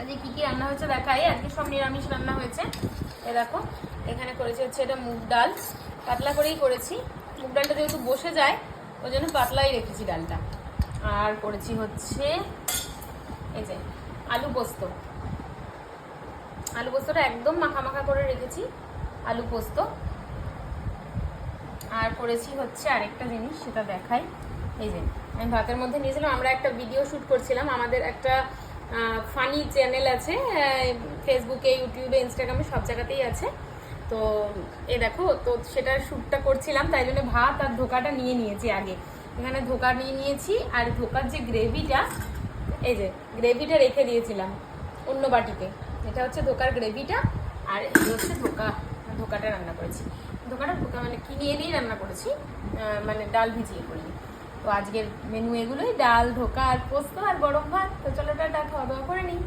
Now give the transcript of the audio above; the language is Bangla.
আজকে কী কী রান্না হয়েছে দেখাই। আজকে সব নিরামিষ রান্না হয়েছে। এ দেখো এখানে করেছি হচ্ছে এটা মুগ ডাল, পাতলা করেই করেছি। মুগ ডালটা যেহেতু বসে যায় ওই জন্য পাতলাই রেখেছি ডালটা। আর করেছি হচ্ছে এই যে আলু পোস্ত, আলু পোস্তটা একদম মাখা মাখা করে রেখেছি, আলু পোস্ত। আর করেছি হচ্ছে আরেকটা জিনিস, সেটা দেখাই। এই যে আমি ভাতের মধ্যে নিয়েছিলাম, আমরা একটা ভিডিও শ্যুট করছিলাম, আমাদের একটা ফানি চ্যানেল আছে ফেসবুকে, ইউটিউবে, ইনস্টাগ্রামে, সব জায়গাতেই আছে। তো এ দেখো, তো সেটার শ্যুটটা করছিলাম, তাই জন্য ভাত আর ধোকাটা নিয়ে নিয়েছি আগে। এখানে ধোকা নিয়ে নিয়েছি, আর ধোকার যে গ্রেভিটা, এই যে গ্রেভিটা রেখে দিয়েছিলাম অন্য বাটিতে। এটা হচ্ছে ধোকার গ্রেভিটা, আর এই হচ্ছে ধোকাটা রান্না করেছি। ধোকা মানে কিনে এনেই রান্না করেছি, মানে ডাল ভিজিয়ে করিনি। তো আজকের মেনু এগুলোই, ডাল, ধোকা আর পোস্ত আর গরম ভাত। তো চলো টাটা, খাওয়া দাওয়া করে নিই।